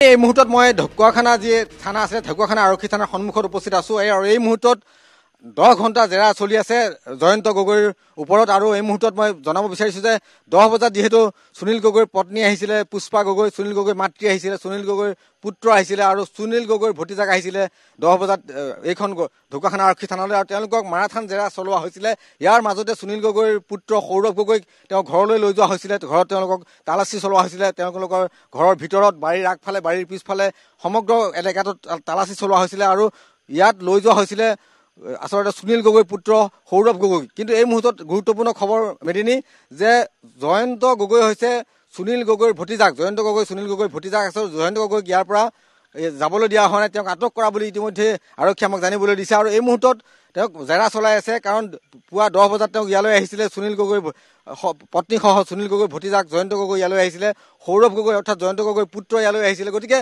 এই মুহূৰ্তত মই ঢকুৱাখানা যি থানা আছে ঢকুৱাখানা আৰক্ষী থানাৰ সন্মুখত উপস্থিত আছো আৰু এই মুহূৰ্তত 10 ঘণ্টা জেৰা চলি আছে জয়ন্ত গগৈৰ ওপৰত আৰু এই মুহূৰ্তত মই জনাব বিচাৰিছো যে 10 বজাত যেহেতু সুনীল গগৈৰ পত্নী আহিছিলে পুষ্পা গগৈ সুনীল গগৈৰ মাতৃ আহিছিলে সুনীল গগৈৰ পুত্ৰ আহিছিলে আৰু সুনীল গগৈৰ ভতিজাক আহিছিলে 10 বজাত এইখন ঢকুৱাখানা আৰক্ষী থানালৈ আৰু তেওঁলোকক মাৰাথান জেৰা চলোৱা হৈছিলে ইয়াৰ মাজতে সুনীল গগৈৰ পুত্ৰ সৌৰভ গগৈক তেওঁ ঘৰলৈ লৈ যোৱা হৈছিলে ঘৰত তেওঁলোকক তালাচী চলোৱা হৈছিলে তেওঁলোকৰ ঘৰৰ ভিতৰত বাৰীৰ আগফালে বাৰীৰ পিছফালে সমগ্ৰ এলেকাটোত তালাচী চলোৱা হৈছিলে আৰু ইয়াত লৈ যোৱা হৈছিলে আসলে সুনীল গগৈৰ পুত্ৰ সৌৰভ গগৈ কিন্তু এই মুহূৰ্তত গুৰুত্বপূৰ্ণ খবৰ মেদিনী যে জয়ন্ত গগৈ হৈছে সুনীল গগৈৰ ভতিজাক জয়ন্ত গগৈ সুনীল গগৈৰ ভতিজাক আছে জয়ন্ত গগৈক ইয়াৰ পৰা যাবলৈ দিয়া হোৱা নাই তেওঁক আটক কৰা বুলি ইতিমধ্যে আৰক্ষী আমাক জানিবলৈ দিছে আৰু এই মুহূৰ্তত তেওঁক জেৰা চলাই আছে কাৰণ পুৱা 10 বজাত তেওঁক ইয়ালৈ আহিছিলে সুনীল গগৈৰ পত্নী সহ সুনীল গগৈৰ ভতিজাক জয়ন্ত গগৈ ইয়ালৈ আহিছিলে সৌৰভ গগৈ অৰ্থাৎ জয়ন্ত গগৈৰ পুত্ৰ ইয়ালৈ আহিছিলে গতিকে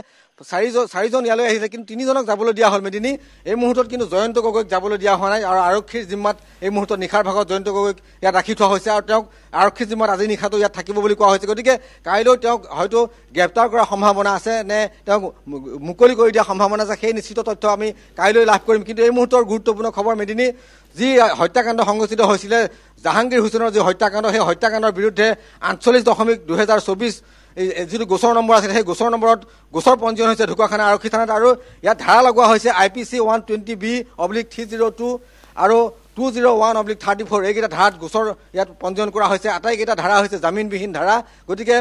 চাৰিজন ইয়ালৈ আহিছিলে কিন্তু তিনিজনক যাবলৈ দিয়া হ'ল মেদিনী এই মুহূৰ্তত কিন্তু জয়ন্ত গগৈক যাবলৈ দিয়া হোৱা নাই আৰু আৰক্ষীৰ জিম্মাত এই মুহূৰ্তত নিশাৰ ভাগত জয়ন্ত গগৈক ইয়াত ৰাখি থোৱা হৈছে আৰু তেওঁক আৰক্ষীৰ জিম্মাত আজি নিশাটো ইয়াত থাকিব বুলি কোৱা হৈছে গতিকে কাইলৈ তেওঁক হয়তো গ্ৰেপ্তাৰ কৰাৰ সম্ভাৱনা আছে নে তেওঁক মুকলি কৰি দিয়াৰ সম্ভাৱনা আছে সেই নিশ্চিত তথ্য আমি কাইলৈ লাভ কৰিম কিন্তু এই মুহূৰ্তৰ গুৰুত্বপূৰ্ণ খবৰ মেদিনী যি হত্যাকাণ্ড সংঘটিত হৈছিলে জাহাংগীৰ হুছেইনৰ যি হত্যাকাণ্ড সেই হত্যাকাণ্ডৰ বিৰুদ্ধে 48.2024 যিটো গোচৰ নম্বৰ আছে সেই গোচৰ নম্বৰত গোচৰ পঞ্জীয়ন হৈছে ঢকুৱাখানা আৰক্ষী থানাত আৰু ইয়াত ধাৰা লগোৱা হৈছে IPC 120B/302 আৰু 201/34 এইকেইটা ধাৰাত গোচৰ ইয়াত পঞ্জীয়ন কৰা হৈছে আটাইকেইটা ধাৰা হৈছে জামিনবিহীন ধাৰা গতিকে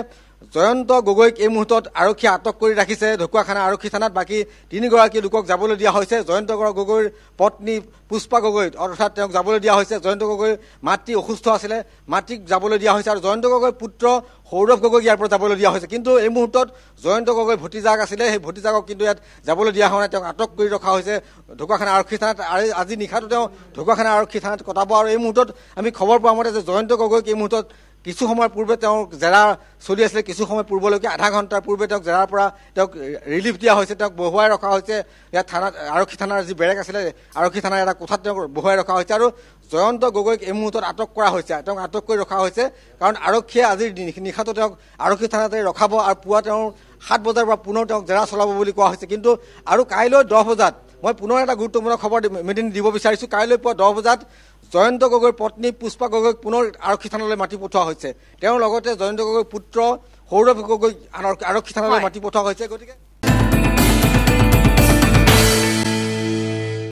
জয়ন্ত গগৈক এই মুহূৰ্তত আৰক্ষীয়ে আটক কৰি ৰাখিছে ঢকুৱাখানা আৰক্ষী থানাত বাকী 3 গৰাকী লোকক যাবলৈ দিয়া হৈছে জয়ন্ত গগৈৰ পত্নী পুষ্পা গগৈ অৰ্থাৎ তেওঁক যাবলৈ দিয়া হৈছে জয়ন্ত গগৈৰ মাতৃ অসুস্থ আছিলে মাতৃক যাবলৈ দিয়া হৈছে আৰু জয়ন্ত গগৈৰ পুত্ৰ সৌৰভ গগৈক ইয়াৰ পৰা যাবলৈ দিয়া হৈছে কিন্তু এই মুহূৰ্তত জয়ন্ত গগৈৰ ভতিজাক আছিলে সেই ভতিজাকক কিন্তু ইয়াত যাবলৈ দিয়া হোৱা নাই তেওঁক আটক কৰি ৰখা হৈছে ঢকুৱাখানা আৰক্ষী থানাত আজি নিশাটো তেওঁ ঢকুৱাখানা আৰক্ষী থানাত কটাব আৰু এই মুহূৰ্তত আমি খবৰ পোৱা মতে যে জয়ন্ত গগৈক এই মুহূৰ্তত কিছু সময়ৰ পূৰ্বে তেওঁৰ জেৰা চলি আছিলে কিছু সময় পূৰ্বলৈকে আধা ঘণ্টাৰ পূৰ্বে তেওঁক জেৰাৰ পৰা তেওঁক ৰিলিফ দিয়া হৈছে তেওঁক বহুৱাই ৰখা হৈছে ইয়াত থানাত আৰক্ষী থানাৰ যি বেৰেক আছিলে আৰক্ষী থানাৰ এটা কোঠাত তেওঁক বহুৱাই ৰখা হৈছে আৰু জয়ন্ত গগৈক এই মুহূৰ্তত আটক কৰা হৈছে তেওঁক আটক কৰি ৰখা হৈছে কাৰণ আৰক্ষীয়ে আজিৰ নিশাটো তেওঁক আৰক্ষী থানাতে ৰখাব আৰু পুৱা তেওঁৰ 7 বজাৰ পৰা পুনৰ তেওঁক জেৰা চলাব বুলি কোৱা হৈছে কিন্তু আৰু কাইলৈ 10 বজাত মই পুনৰ এটা গুৰুত্বপূৰ্ণ খবৰ মেদিনী দিব বিচাৰিছো কাইলৈ পুৱা 10 বজাত জয়ন্ত গগৈৰ পত্নী পুষ্পা গগৈক পুনৰ আৰক্ষী থানালৈ মাতি পঠোৱা হৈছে তেওঁৰ লগতে জয়ন্ত গগৈৰ পুত্ৰ সৌৰভ গগৈক আৰক্ষী থানালৈ মাতি পঠোৱা হৈছে গতিকে